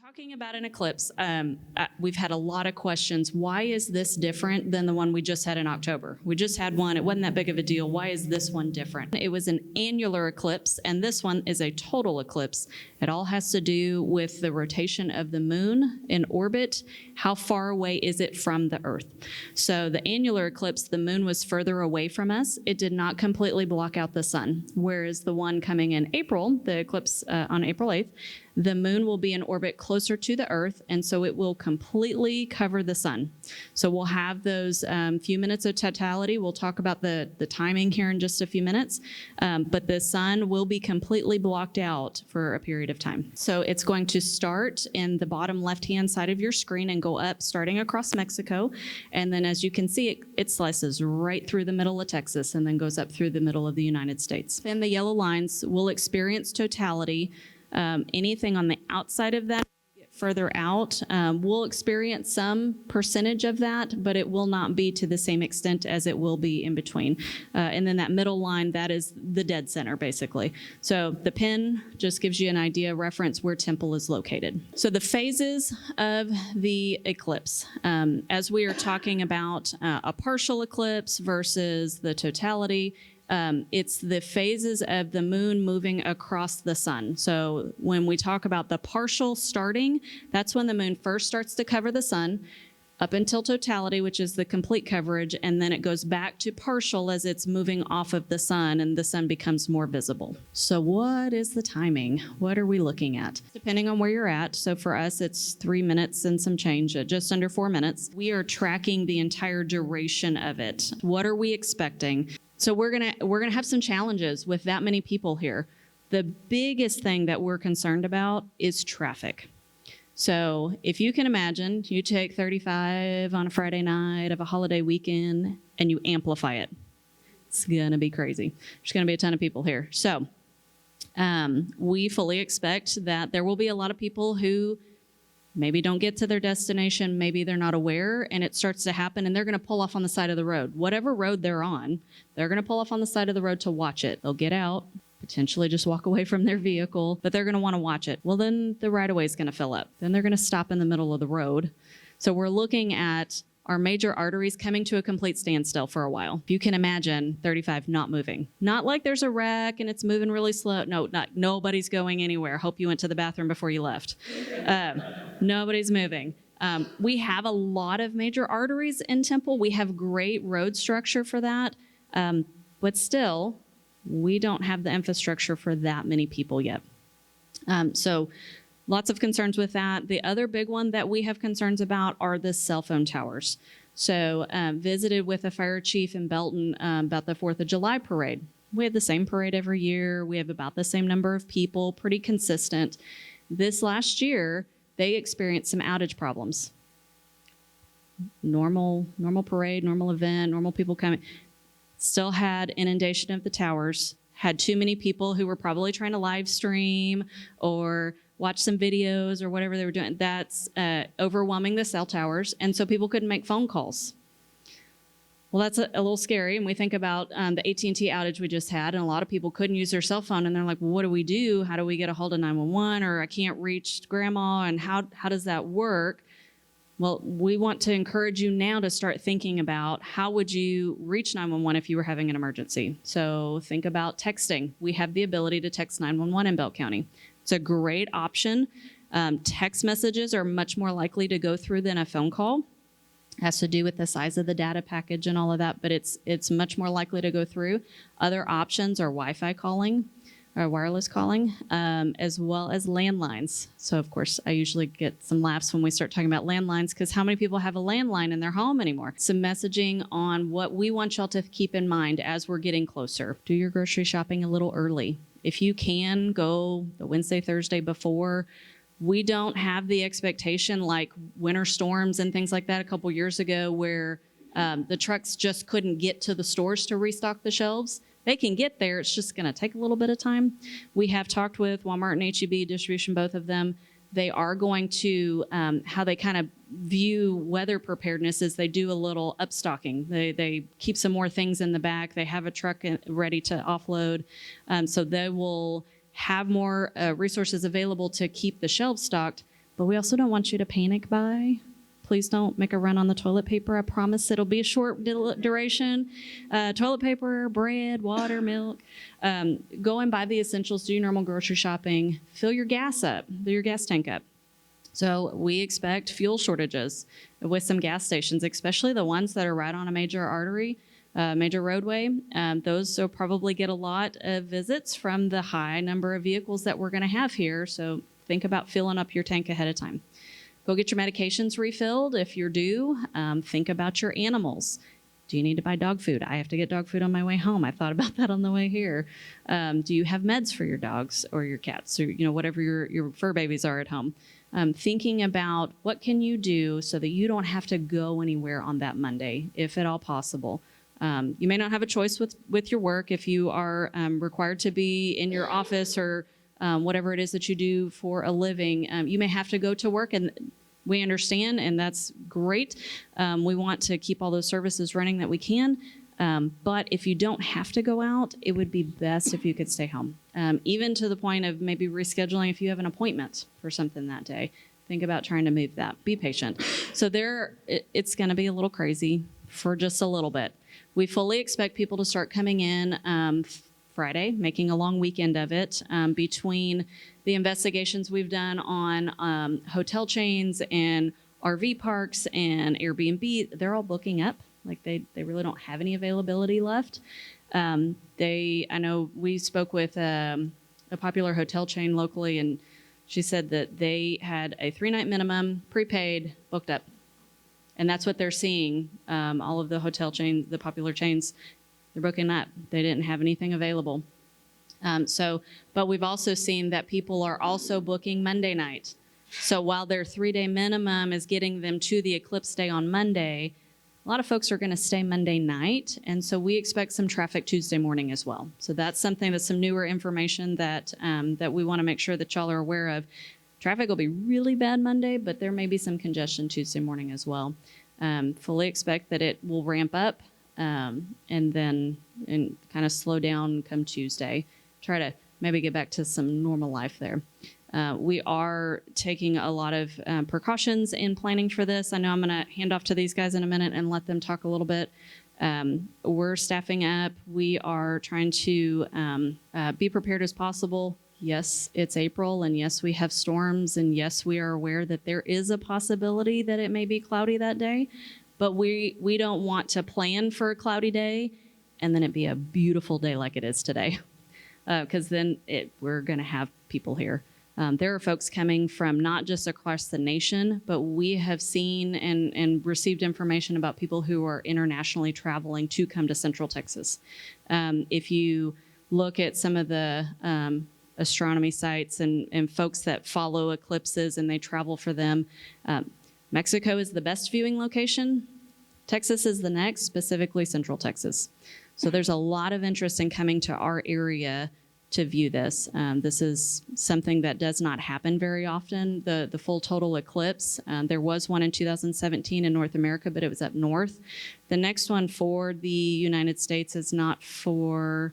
Talking about an eclipse, we've had a lot of questions. Why is this different than the one we just had in October? We just had one. It wasn't that big of a deal. Why is this one different? It was an annular eclipse, and this one is a total eclipse. It all has to do with the rotation of the moon in orbit. How far away is it from the Earth? So the annular eclipse, the moon was further away from us. It did not completely block out the sun, whereas the one coming in April, the eclipse on April 8th, the moon will be in orbit closer to the Earth, and so it will completely cover the sun. So we'll have those few minutes of totality. We'll talk about the timing here in just a few minutes, but the sun will be completely blocked out for a period of time. So it's going to start in the bottom left-hand side of your screen and go up, starting across Mexico, and then as you can see, it slices right through the middle of Texas and then goes up through the middle of the United States. Then the yellow lines will experience totality. Anything on the outside of that, further out, we'll experience some percentage of that, but it will not be to the same extent as it will be in between. And then that middle line, that is the dead center, basically. So the pin just gives you an idea, reference where Temple is located. So the phases of the eclipse, as we are talking about a partial eclipse versus the totality, it's the phases of the moon moving across the sun. So when we talk about the partial starting, that's when the moon first starts to cover the sun up until totality, which is the complete coverage, and then it goes back to partial as it's moving off of the sun and the sun becomes more visible. So what is the timing? What are we looking at? Depending on where you're at. So for us, it's 3 minutes and some change, just under 4 minutes. We are tracking the entire duration of it. What are we expecting? So we're gonna have some challenges with that many people here. The biggest thing that we're concerned about is traffic. So if you can imagine, you take 35 on a Friday night of a holiday weekend and you amplify it. It's gonna be crazy. There's gonna be a ton of people here. So we fully expect that there will be a lot of people who maybe don't get to their destination, maybe they're not aware, and it starts to happen, and they're gonna pull off on the side of the road. Whatever road they're on, they're gonna pull off on the side of the road to watch it. They'll get out, potentially just walk away from their vehicle, but they're gonna wanna watch it. Well, then the right-of-way is gonna fill up. Then they're gonna stop in the middle of the road. So we're looking at our major arteries coming to a complete standstill for a while. If you can imagine 35 not moving. Not like there's a wreck and it's moving really slow. No, nobody's going anywhere. Hope you went to the bathroom before you left. Nobody's moving. We have a lot of major arteries in Temple. We have great road structure for that. But still, we don't have the infrastructure for that many people yet. So lots of concerns with that. The other big one that we have concerns about are the cell phone towers. So visited with a fire chief in Belton about the 4th of July parade. We have the same parade every year. We have about the same number of people, pretty consistent. This last year, they experienced some outage problems. Normal parade, normal event, normal people coming. Still had inundation of the towers. Had too many people who were probably trying to live stream or watch some videos or whatever they were doing. That's overwhelming the cell towers, and so people couldn't make phone calls. Well, that's a little scary, and we think about the AT&T outage we just had, and a lot of people couldn't use their cell phone, and they're like, well, what do we do? How do we get a hold of 911? Or I can't reach grandma, and how does that work? Well, we want to encourage you now to start thinking about how would you reach 911 if you were having an emergency. So think about texting. We have the ability to text 911 in Belk County. It's a great option. Text messages are much more likely to go through than a phone call. It has to do with the size of the data package and all of that, but it's much more likely to go through. Other options are Wi-Fi calling or wireless calling, as well as landlines. So of course, I usually get some laughs when we start talking about landlines, because how many people have a landline in their home anymore? Some messaging on what we want y'all to keep in mind as we're getting closer. Do your grocery shopping a little early. If you can, go the Wednesday, Thursday before. We don't have the expectation like winter storms and things like that a couple years ago where the trucks just couldn't get to the stores to restock the shelves. They can get there, it's just gonna take a little bit of time. We have talked with Walmart and H-E-B distribution, both of them. They are going to, how they kind of view weather preparedness is they do a little upstocking. They keep some more things in the back. They have a truck ready to offload. So they will have more resources available to keep the shelves stocked. but we also don't want you to panic buy. Please don't make a run on the toilet paper. I promise it'll be a short duration. Toilet paper, bread, water, milk. Go and buy the essentials, do your normal grocery shopping, fill your gas tank up. So we expect fuel shortages with some gas stations, especially the ones that are right on a major artery, major roadway. Those will probably get a lot of visits from the high number of vehicles that we're going to have here. So think about filling up your tank ahead of time. Go get your medications refilled if you're due. Think about your animals. Do you need to buy dog food? I have to get dog food on my way home. I thought about that on the way here. Do you have meds for your dogs or your cats or whatever your fur babies are at home? Thinking about what can you do so that you don't have to go anywhere on that Monday, if at all possible. You may not have a choice with your work if you are required to be in your office or whatever it is that you do for a living. You may have to go to work, and we understand, and that's great. We want to keep all those services running that we can. But if you don't have to go out, it would be best if you could stay home. Even to the point of maybe rescheduling if you have an appointment for something that day. Think about trying to move that. Be patient. So it's going to be a little crazy for just a little bit. We fully expect people to start coming in Friday, making a long weekend of it. Between the investigations we've done on hotel chains and RV parks and Airbnb, they're all booking up. Like they really don't have any availability left. I know we spoke with a popular hotel chain locally, and she said that they had a 3-night minimum, prepaid, booked up. And that's what they're seeing. All of the hotel chains, the popular chains, they're booking up. They didn't have anything available. But we've also seen that people are also booking Monday night. So while their 3-day minimum is getting them to the Eclipse day on Monday, a lot of folks are going to stay Monday night, and so we expect some traffic Tuesday morning as well. So that's some newer information that we want to make sure that y'all are aware of. Traffic will be really bad Monday, but there may be some congestion Tuesday morning as well. Fully expect that it will ramp up and kind of slow down come Tuesday. Try to maybe get back to some normal life there. We are taking a lot of precautions in planning for this. I know I'm going to hand off to these guys in a minute and let them talk a little bit. We're staffing up. We are trying to be prepared as possible. Yes, it's April, and yes, we have storms, and yes, we are aware that there is a possibility that it may be cloudy that day, but we don't want to plan for a cloudy day and then it be a beautiful day like it is today, because then we're going to have people here. There are folks coming from not just across the nation, but we have seen and received information about people who are internationally traveling to come to Central Texas. If you look at some of the astronomy sites and folks that follow eclipses and they travel for them, Mexico is the best viewing location. Texas is the next, specifically Central Texas. So there's a lot of interest in coming to our area to view this. This is something that does not happen very often, the full total eclipse. There was one in 2017 in North America, but it was up north. The next one for the United States is not for,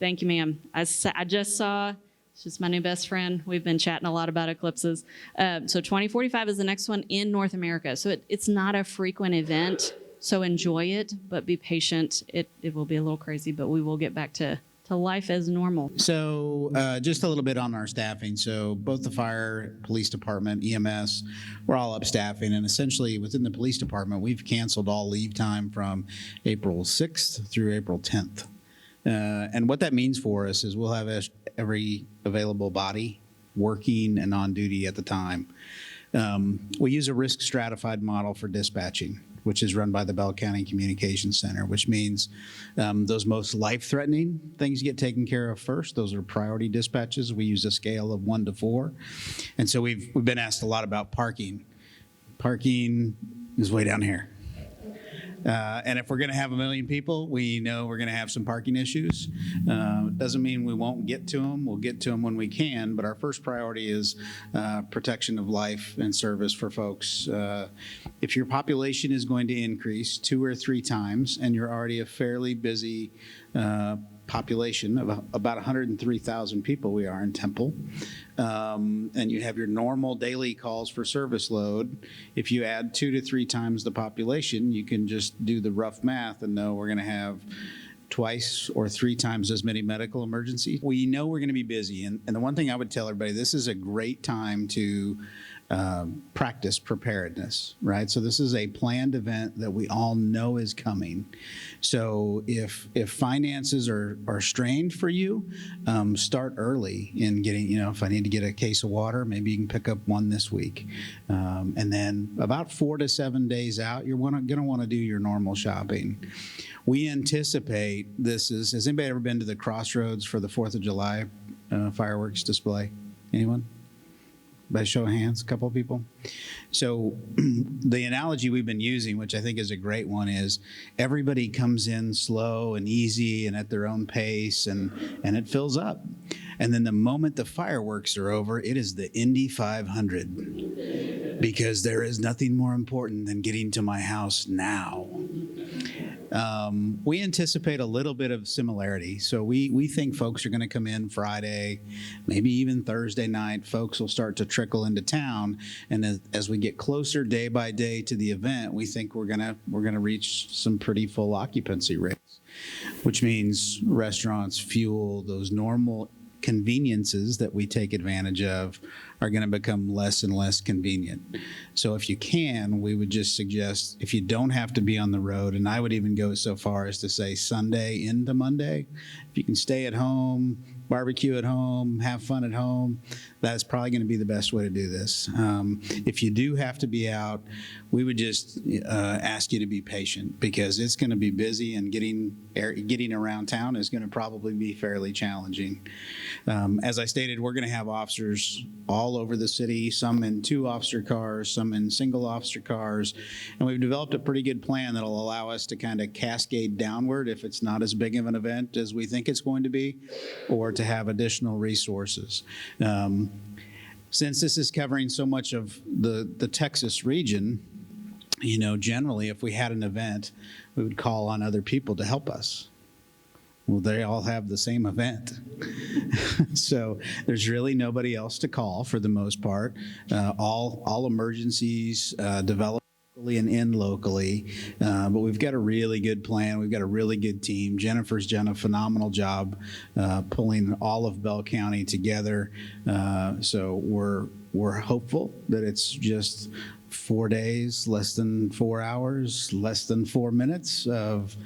thank you, ma'am. I just saw, she's my new best friend. We've been chatting a lot about eclipses. So 2045 is the next one in North America. So it's not a frequent event, so enjoy it, but be patient. It will be a little crazy, but we will get back to life as normal. So just a little bit on our staffing. So both the fire, police department, EMS, we're all up staffing. And essentially within the police department, we've canceled all leave time from April 6th through April 10th. And what that means for us is we'll have every available body working and on duty at the time. We use a risk stratified model for dispatching, which is run by the Bell County Communications Center, which means those most life-threatening things get taken care of first. Those are priority dispatches. We use a scale of 1 to 4. And so we've been asked a lot about parking. Parking is way down here. And if we're going to have 1 million people, we know we're going to have some parking issues. Doesn't mean we won't get to them. We'll get to them when we can, but our first priority is protection of life and service for folks. If your population is going to increase 2 or 3 times and you're already a fairly busy population of about 103,000 people we are in Temple. And you have your normal daily calls for service load. If you add 2 to 3 times the population, you can just do the rough math and know we're going to have twice or 3 times as many medical emergencies. We know we're going to be busy. And the one thing I would tell everybody, this is a great time to practice preparedness, right? So this is a planned event that we all know is coming. So if finances are strained for you, start early in getting, if I need to get a case of water, maybe you can pick up one this week. And then about 4 to 7 days out, you're going to want to do your normal shopping. We anticipate has anybody ever been to the Crossroads for the 4th of July fireworks display? Anyone? By show of hands, a couple of people. So the analogy we've been using, which I think is a great one, is everybody comes in slow and easy and at their own pace, and it fills up. And then the moment the fireworks are over, it is the Indy 500, because there is nothing more important than getting to my house now. We anticipate a little bit of similarity. So we think folks are going to come in Friday, maybe even Thursday night. Folks will start to trickle into town, and as we get closer day by day to the event, we think we're gonna reach some pretty full occupancy rates, which means restaurants, fuel, those normal conveniences that we take advantage of are going to become less and less convenient. So if you can, we would just suggest, if you don't have to be on the road, and I would even go so far as to say Sunday into Monday, if you can stay at home, barbecue at home, have fun at home, that's probably going to be the best way to do this. If you do have to be out, we would just ask you to be patient, because it's going to be busy, and getting around town is going to probably be fairly challenging. As I stated, we're going to have officers all over the city, some in 2 officer cars, some in single officer cars, and we've developed a pretty good plan that'll allow us to kind of cascade downward if it's not as big of an event as we think it's going to be, or to have additional resources. Since this is covering so much of the Texas region, generally if we had an event, we would call on other people to help us. Well, they all have the same event. So there's really nobody else to call for the most part. All emergencies develop locally and end locally, but we've got a really good plan. We've got a really good team. Jennifer's done a phenomenal job pulling all of Bell County together. So we're hopeful that it's just 4 days, less than 4 hours, less than 4 minutes of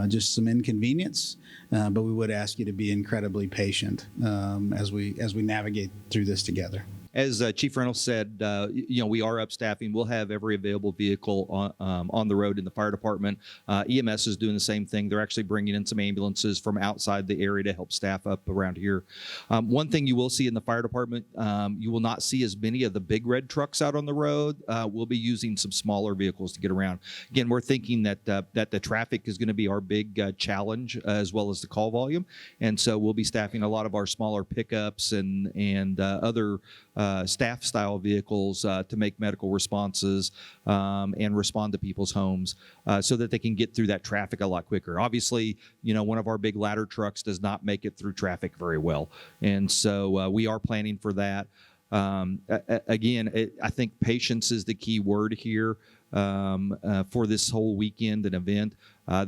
just some inconvenience. But we would ask you to be incredibly patient as we navigate through this together. As Chief Reynolds said, we are upstaffing. We'll have every available vehicle on the road in the fire department. EMS is doing the same thing. They're actually bringing in some ambulances from outside the area to help staff up around here. One thing you will see in the fire department, you will not see as many of the big red trucks out on the road. We'll be using some smaller vehicles to get around. Again, we're thinking that the traffic is going to be our big challenge, as well as the call volume, and so we'll be staffing a lot of our smaller pickups and other staff style vehicles to make medical responses and respond to people's homes so that they can get through that traffic a lot quicker. Obviously, one of our big ladder trucks does not make it through traffic very well. And so we are planning for that. Again, I think patience is the key word here for this whole weekend and event.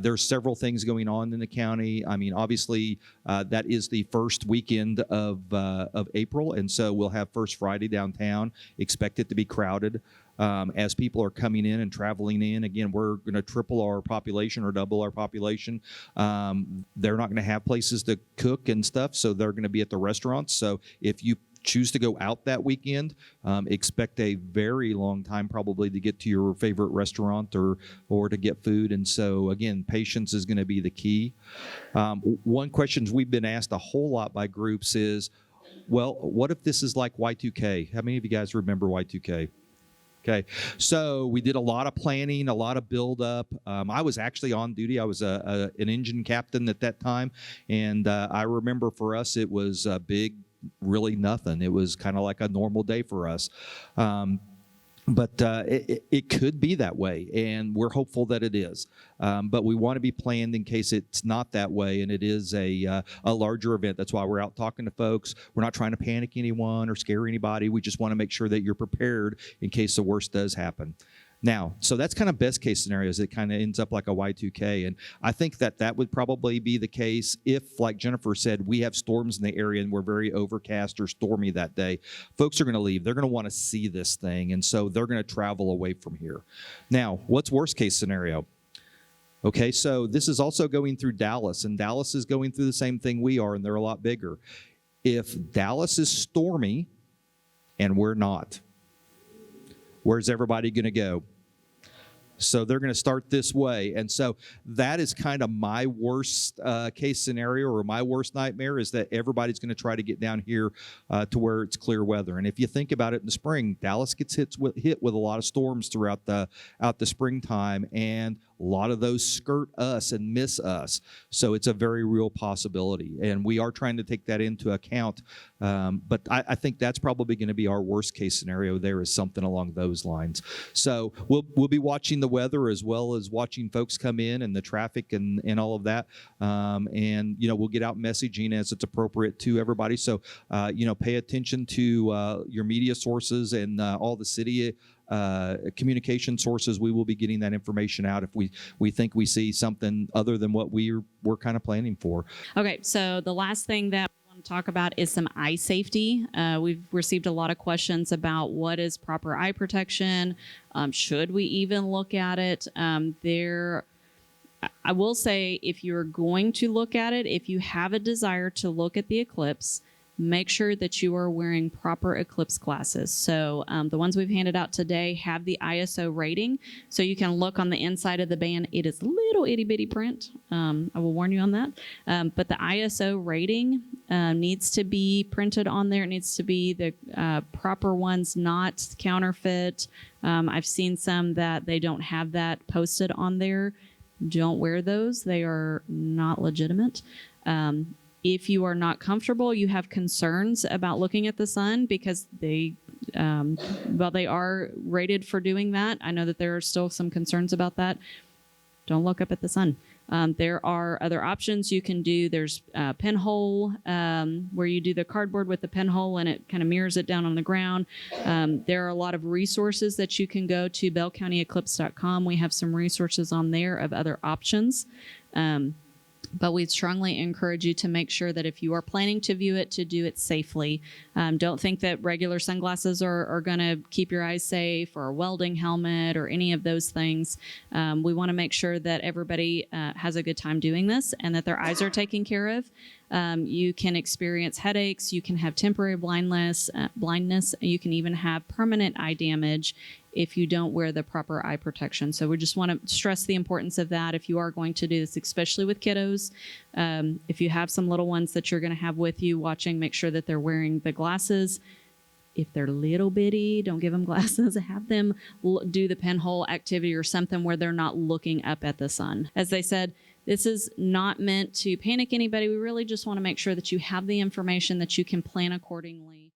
There's several things going on in the county. I mean, obviously, that is the first weekend of April, and so we'll have First Friday downtown. Expect it to be crowded. As people are coming in and traveling in, again, we're going to triple our population or double our population. They're not going to have places to cook and stuff, so they're going to be at the restaurants. So if you choose to go out that weekend, expect a very long time probably to get to your favorite restaurant or to get food. And so, again, patience is going to be the key. One question we've been asked a whole lot by groups is, well, what if this is like Y2K? How many of you guys remember Y2K? Okay, so we did a lot of planning, a lot of build-up. I was actually on duty. I was an engine captain at that time, and I remember for us it was a big, really nothing. It was kind of like a normal day for us. But it could be that way, and we're hopeful that it is. But we want to be planned in case it's not that way, and it is a larger event. That's why we're out talking to folks. We're not trying to panic anyone or scare anybody. We just want to make sure that you're prepared in case the worst does happen. Now, so that's kind of best case scenarios. It kind of ends up like a Y2K. And I think that that would probably be the case if, like Jennifer said, we have storms in the area and we're very overcast or stormy that day. Folks are going to leave. They're going to want to see this thing. And so they're going to travel away from here. Now, what's worst case scenario? Okay, so this is also going through Dallas, and Dallas is going through the same thing we are, and they're a lot bigger. If Dallas is stormy and we're not, where's everybody going to go? So they're going to start this way. And so that is kind of my worst case scenario, or my worst nightmare, is that everybody's going to try to get down here to where it's clear weather. And if you think about it, in the spring, Dallas gets hit with a lot of storms throughout the springtime, and a lot of those skirt us and miss us. So it's a very real possibility. And we are trying to take that into account. But I think that's probably going to be our worst case scenario there, is something along those lines. So we'll be watching the weather as well as watching folks come in and the traffic and all of that. And, we'll get out messaging as it's appropriate to everybody. So, pay attention to your media sources and all the city communication sources. We will be getting that information out if we think we see something other than what we're kind of planning for. Okay, so the last thing that we want to talk about is some eye safety. We've received a lot of questions about what is proper eye protection. Should we even look at it? I will say, if you're going to look at it, if you have a desire to look at the eclipse, make sure that you are wearing proper Eclipse glasses. So the ones we've handed out today have the ISO rating. So you can look on the inside of the band. It is little itty bitty print. I will warn you on that. But the ISO rating needs to be printed on there. It needs to be the proper ones, not counterfeit. I've seen some that they don't have that posted on there. Don't wear those. They are not legitimate. If you are not comfortable, you have concerns about looking at the sun, because they are rated for doing that. I know that there are still some concerns about that. Don't look up at the sun. There are other options you can do. There's a pinhole where you do the cardboard with the pinhole and it kind of mirrors it down on the ground. There are a lot of resources that you can go to, bellcountyeclipse.com. We have some resources on there of other options. But we'd strongly encourage you to make sure that if you are planning to view it, to do it safely. Don't think that regular sunglasses are going to keep your eyes safe, or a welding helmet, or any of those things. We want to make sure that everybody has a good time doing this and that their eyes are taken care of. You can experience headaches. You can have temporary blindness. You can even have permanent eye damage if you don't wear the proper eye protection. So we just want to stress the importance of that if you are going to do this, especially with kiddos. If you have some little ones that you're going to have with you watching, make sure that they're wearing the glasses. If they're little bitty, don't give them glasses. Have them do the pinhole activity or something where they're not looking up at the sun. As they said, this is not meant to panic anybody. We really just want to make sure that you have the information, that you can plan accordingly.